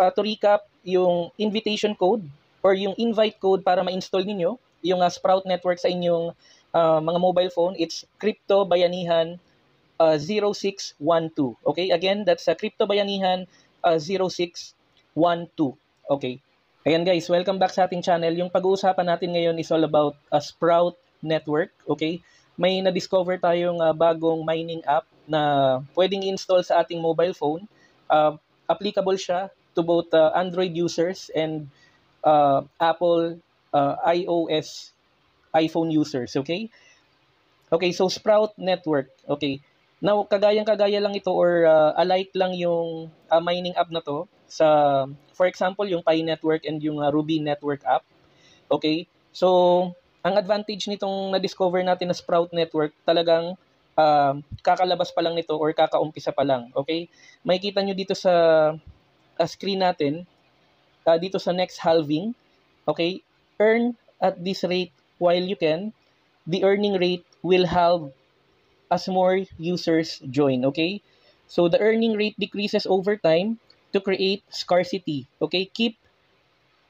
to recap, yung invitation code or yung invite code para ma-install ninyo yung Sprout Network sa inyong mga mobile phone, it's Crypto Bayanihan 0612. Okay, again, that's Crypto Bayanihan 0612. Okay. Ayan guys, welcome back sa ating channel. Yung pag-uusapan natin ngayon is all about Sprout Network. Okay, may na-discover tayong bagong mining app na pwedeng install sa ating mobile phone. Applicable siya to both Android users and Apple iOS iPhone users. Okay, okay, so Sprout Network. Okay, now kagayang-kagaya lang ito or alike lang yung mining app na to sa, for example, yung Pi Network and yung Ruby Network app. Okay, so ang advantage nitong na-discover natin na Sprout Network, talagang kakalabas pa lang nito or kakaumpisa pa lang. Okay, makikita nyo dito sa screen natin, dito sa next halving. Okay, earn at this rate while you can. The earning rate will halve as more users join. Okay, so the earning rate decreases over time to create scarcity. Okay, keep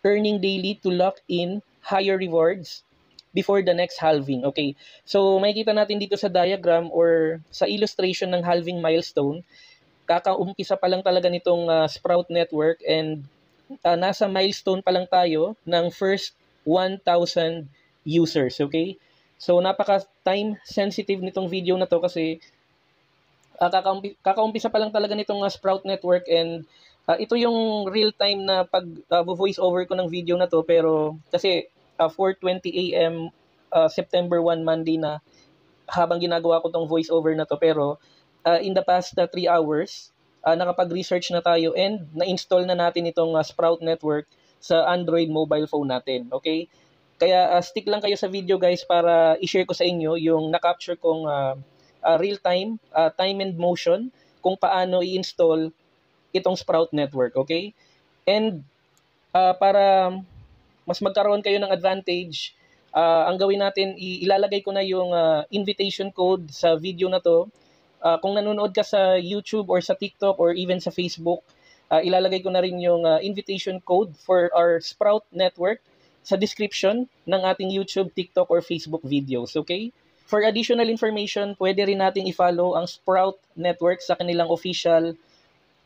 earning daily to lock in higher rewards before the next halving. Okay, so makikita natin dito sa diagram or sa illustration ng halving milestone, kakaumpisa pa lang talaga nitong Sprout Network and nasa milestone pa lang tayo ng first 1,000 users. Okay, so napaka time sensitive nitong video na to kasi kakaumpisa pa lang talaga nitong Sprout Network and ito yung real time na pag voice over ko ng video na to, pero kasi 4:20 AM September 1 Monday na habang ginagawa ko tong voice over na to, pero in the past 3 hours nakapag-research na tayo and na-install na natin itong Sprout Network sa Android mobile phone natin. Okay, kaya stick lang kayo sa video guys para i-share ko sa inyo yung na-capture kong real time time and motion kung paano i-install itong Sprout Network. Okay, and para mas magkaroon kayo ng advantage, ang gawin natin, ilalagay ko na yung invitation code sa video na to. Kung nanonood ka sa YouTube or sa TikTok or even sa Facebook, ilalagay ko na rin yung invitation code for our Sprout Network sa description ng ating YouTube, TikTok, or Facebook videos. Okay? For additional information, pwede rin nating i-follow ang Sprout Network sa kanilang official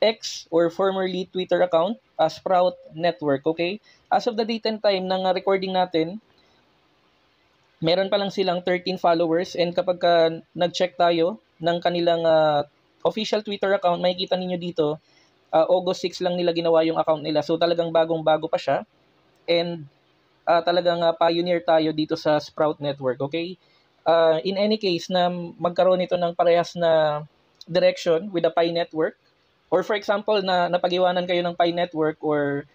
X or formerly Twitter account, Sprout Network. Okay? As of the date and time ng recording natin, meron pa lang silang 13 followers and kapag nag-check tayo ng kanilang official Twitter account, makikita ninyo dito, August 6 lang nila ginawa yung account nila. So talagang bagong-bago pa siya and talagang pioneer tayo dito sa Sprout Network. Okay? In any case, na magkaroon ito ng parehas na direction with the Pi Network, or for example, na napag-iwanan kayo ng Pi Network or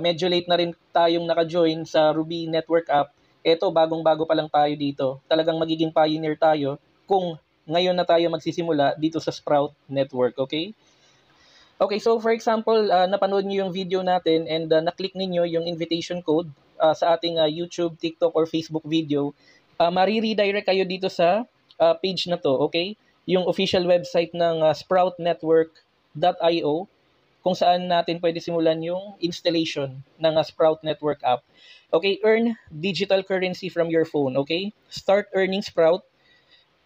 medyo late na rin tayong naka-join sa Ruby Network app, eto bagong-bago pa lang tayo dito. Talagang magiging pioneer tayo kung ngayon na tayo magsisimula dito sa Sprout Network. Okay? Okay, so for example, napanood niyo yung video natin and na-click niyo yung invitation code sa ating YouTube, TikTok, or Facebook video, mariredirect kayo dito sa page na to. Okay? Yung official website ng sproutnetwork.io, kung saan natin pwede simulan yung installation ng Sprout Network app. Okay, earn digital currency from your phone. Okay, start earning Sprout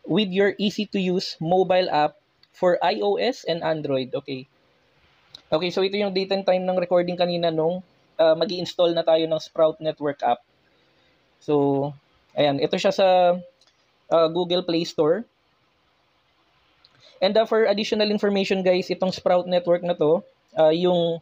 with your easy-to-use mobile app for iOS and Android. Okay. Okay, so ito yung date and time ng recording kanina nung mag-i-install na tayo ng Sprout Network app. So, ayan, ito siya sa Google Play Store. And for additional information guys, itong Sprout Network na to, yung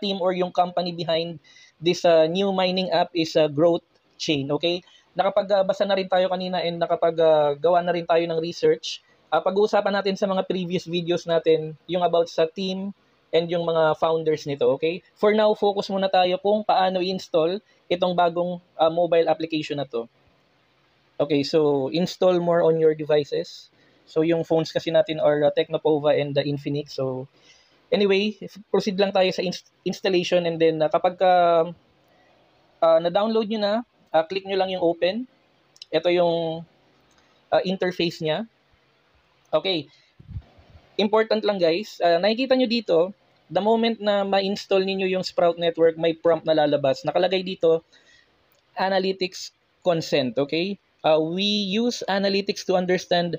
team or yung company behind this new mining app is Growth Chain. Okay? Nakapagbasa na rin tayo kanina and nakapaggawa na rin tayo ng research. Pag-uusapan natin sa mga previous videos natin yung about sa team and yung mga founders nito. Okay? For now, focus muna tayo kung paano i-install itong bagong mobile application na to. Okay, so install more on your devices. So yung phones kasi natin are Tecnopova and the Infinix. So anyway, proceed lang tayo sa installation and then kapag na-download nyo na, click nyo lang yung open. Ito yung interface niya. Okay. Important lang guys, nakikita nyo dito, the moment na ma-install ninyo yung Sprout Network, may prompt na lalabas. Nakalagay dito, analytics consent, okay? We use analytics to understand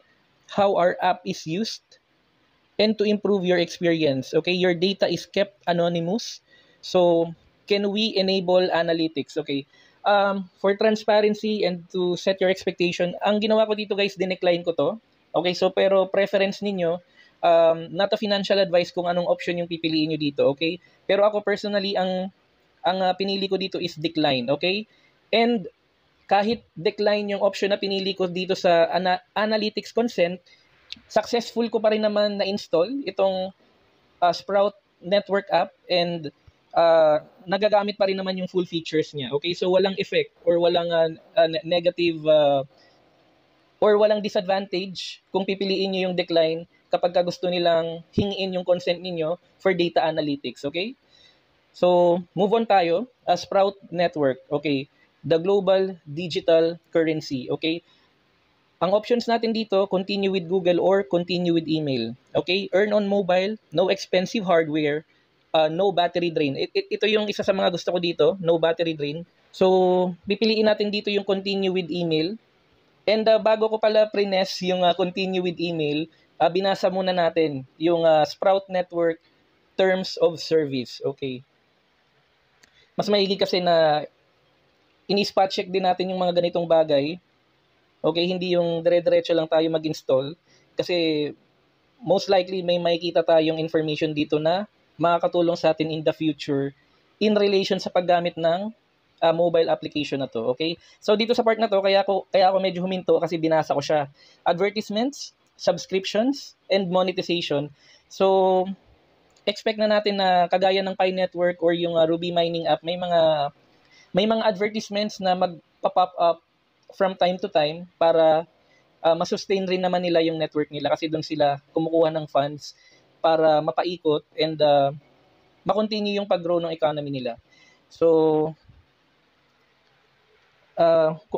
how our app is used and to improve your experience, okay? Your data is kept anonymous. So, can we enable analytics, okay? For transparency and to set your expectation, ang ginawa ko dito guys, dinecline ko to. Okay, so pero preference ninyo, not a financial advice kung anong option yung pipiliin nyo dito, okay? Pero ako personally, ang pinili ko dito is decline, okay? And kahit decline yung option na pinili ko dito sa analytics consent, successful ko pa rin naman na-install itong Sprout Network app and nagagamit pa rin naman yung full features niya. Okay, so walang effect or walang negative or walang disadvantage kung pipiliin nyo yung decline kapag gusto nilang hingiin yung consent ninyo for data analytics. Okay, so move on tayo. Sprout Network, okay, the global digital currency. Okay, ang options natin dito, continue with Google or continue with email. Okay? Earn on mobile, no expensive hardware, no battery drain. Ito yung isa sa mga gusto ko dito, no battery drain. So, pipiliin natin dito yung continue with email. And bago ko pala prines yung continue with email, binasa muna natin yung Sprout Network Terms of Service. Okay? Mas maigi kasi na ini-spot check din natin yung mga ganitong bagay. Okay, hindi yung dire-diretso lang tayo mag-install kasi most likely may makikita tayong information dito na makakatulong sa atin in the future in relation sa paggamit ng mobile application na to. Okay? So dito sa part na to, kaya ako medyo huminto kasi binasa ko siya. Advertisements, subscriptions, and monetization. So expect na natin na kagaya ng Pi Network or yung Ruby Mining app, may mga advertisements na magpa-pop up from time to time para masustain rin naman nila yung network nila kasi doon sila kumukuha ng funds para mapaikot and makontinue yung pag-grow ng economy nila. So,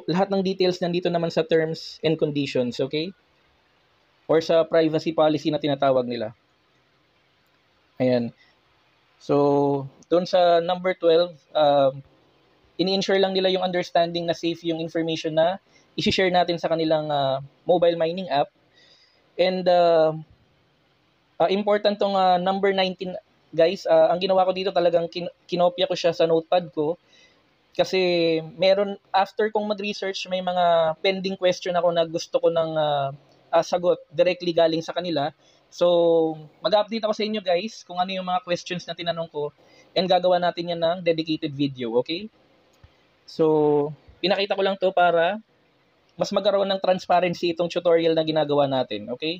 lahat ng details nandito naman sa terms and conditions, okay? Or sa privacy policy na tinatawag nila. Ayan. So, doon sa number 12, ini-ensure lang nila yung understanding na safe yung information na i-share natin sa kanilang mobile mining app. And important tong number 19 guys. Ang ginawa ko dito talagang kinopya ko siya sa notepad ko kasi meron after kong mag-research may mga pending question ako na gusto ko ng sagot directly galing sa kanila. So mag-update ako sa inyo guys kung ano yung mga questions na tinanong ko and gagawa natin yan ng dedicated video, okay? So, pinakita ko lang to para mas magkaroon ng transparency itong tutorial na ginagawa natin, okay?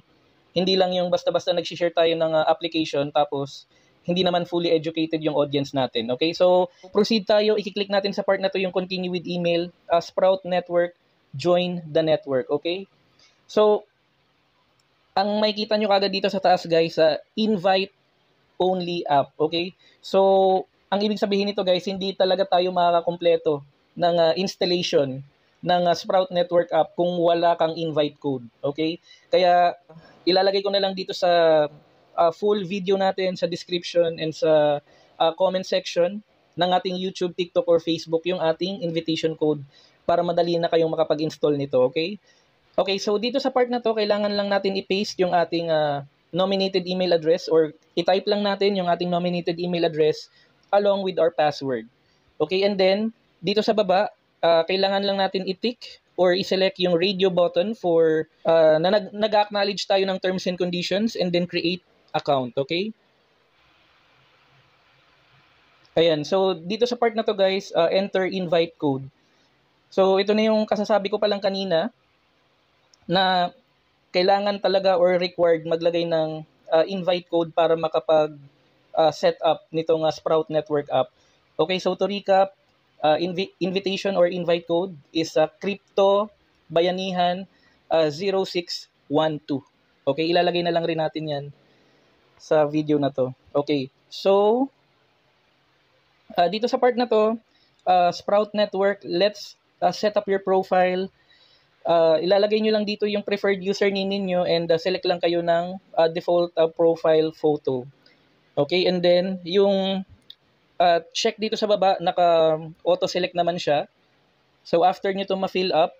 Hindi lang yung basta-basta nag-share tayo ng application tapos hindi naman fully educated yung audience natin, okay? So, proceed tayo. I-click natin sa part na to yung continue with email, Sprout Network, join the network, okay? So, ang makikita nyo kagad dito sa taas guys, invite only app, okay? So, ang ibig sabihin nito guys, hindi talaga tayo makakakompleto ng installation ng Sprout Network app kung wala kang invite code. Okay? Kaya ilalagay ko na lang dito sa full video natin sa description and sa comment section ng ating YouTube, TikTok, or Facebook yung ating invitation code para madali na kayong makapag-install nito. Okay? Okay, so dito sa part na to, kailangan lang natin i-paste yung ating nominated email address or i-type lang natin yung ating nominated email address along with our password. Okay, and then dito sa baba, kailangan lang natin i-tick or i-select yung radio button for na nag-acknowledge tayo ng terms and conditions and then create account, okay? Ayan, so dito sa part na to guys, enter invite code. So ito na yung kasasabi ko palang kanina na kailangan talaga or required maglagay ng invite code para makapag set up nitong Sprout Network app. Okay, so to recap, invitation or invite code is Crypto Bayanihan 0612. Okay, ilalagay na lang rin natin yan sa video na to. Okay, so dito sa part na to, Sprout Network, let's set up your profile. Ilalagay nyo lang dito yung preferred username ninyo and select lang kayo ng default profile photo. Okay, and then yung check dito sa baba, naka-auto-select naman siya. So after nyo to ma-fill up,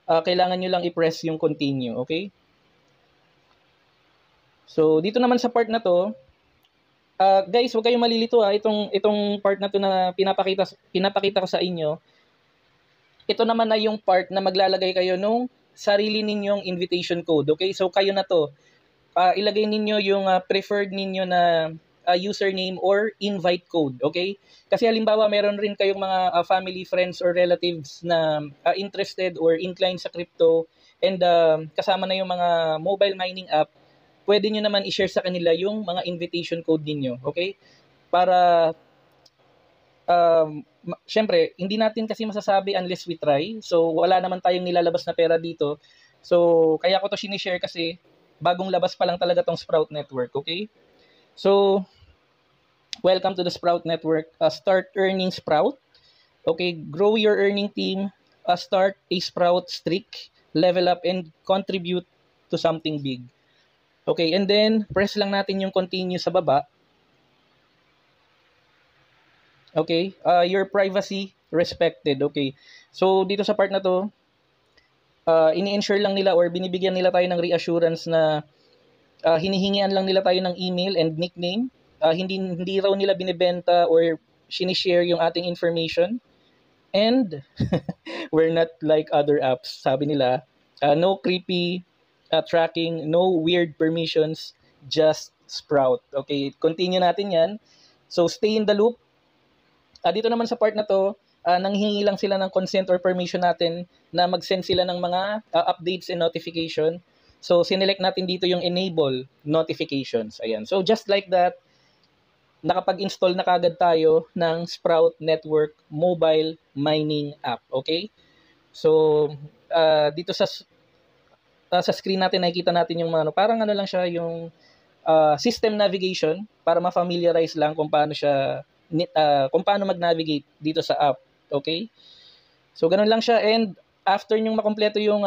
kailangan nyo lang i-press yung continue, okay? So dito naman sa part na to, guys, huwag kayong malilito itong part na to na pinapakita ko sa inyo. Ito naman na yung part na maglalagay kayo nung sarili ninyong invitation code, okay? So kayo na to. Ilagay ninyo yung preferred ninyo na username or invite code, okay? Kasi halimbawa meron rin kayong mga family, friends, or relatives na interested or inclined sa crypto and kasama na yung mga mobile mining app, pwede nyo naman i-share sa kanila yung mga invitation code ninyo, okay? Para, syempre, hindi natin kasi masasabi unless we try. So, wala naman tayong nilalabas na pera dito. So, kaya ko to sinishare kasi bagong labas pa lang talaga tong Sprout Network, okay? So, welcome to the Sprout Network. Start earning Sprout. Okay, grow your earning team. Start a Sprout streak. Level up and contribute to something big. Okay, and then press lang natin yung continue sa baba. Okay, your privacy respected. Okay, so dito sa part na to, ini-ensure lang nila or binibigyan nila tayo ng reassurance na hinihingian lang nila tayo ng email and nickname. Hindi raw nila binibenta or sinishare yung ating information. And we're not like other apps. Sabi nila, no creepy tracking, no weird permissions, just Sprout. Okay, continue natin yan. So stay in the loop. Dito naman sa part na to, nanghihingi lang sila ng consent or permission natin na mag-send sila ng mga updates and notification. So sinelect natin dito yung enable notifications. Ayan. So just like that, nakapag-install na kagad tayo ng Sprout Network mobile mining app. Okay? So dito sa screen natin nakikita natin yung mga parang ano lang siya, yung system navigation para ma-familiarize lang kung paano siya kung paano mag-navigate dito sa app. Okay? So ganun lang siya, and after nyong makompleto yung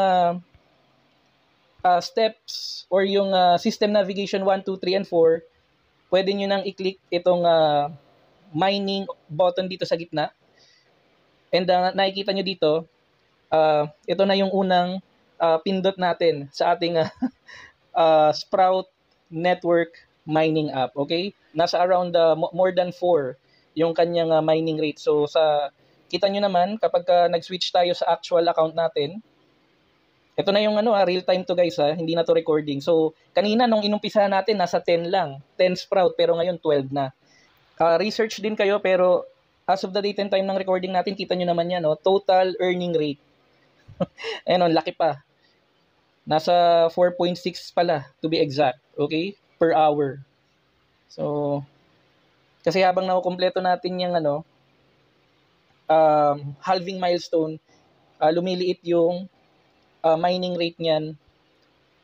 steps or yung system navigation 1, 2, 3, and 4, pwede nyo nang i-click itong mining button dito sa gitna. And nakikita nyo dito, ito na yung unang pindot natin sa ating Sprout Network mining app. Okay? Nasa around more than 4 yung kanyang mining rate. So kita nyo naman kapag nag-switch tayo sa actual account natin, ito na yung real time to guys, hindi na to recording. So kanina nung inumpisa natin nasa 10 lang, 10 Sprout, pero ngayon 12 na. Research din kayo, pero as of the date and time ng recording natin, kita nyo naman yan, total earning rate. Ayun, laki pa. Nasa 4.6 pala to be exact, okay? Per hour. So kasi habang nakukumpleto natin yung halving milestone, lumiliit yung mining rate niyan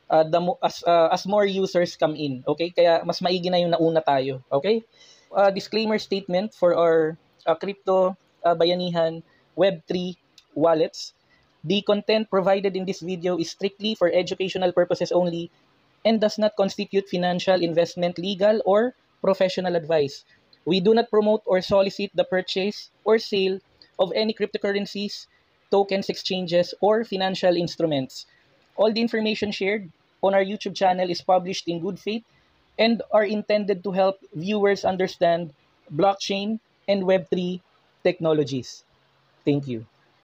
as more users come in. Okay? Kaya mas maigi na yung nauna tayo. Okay? Disclaimer statement for our crypto bayanihan Web3 wallets. The content provided in this video is strictly for educational purposes only and does not constitute financial, investment, legal, or professional advice. We do not promote or solicit the purchase or sale of any cryptocurrencies, tokens, exchanges, or financial instruments. All the information shared on our YouTube channel is published in good faith and are intended to help viewers understand blockchain and Web3 technologies. Thank you.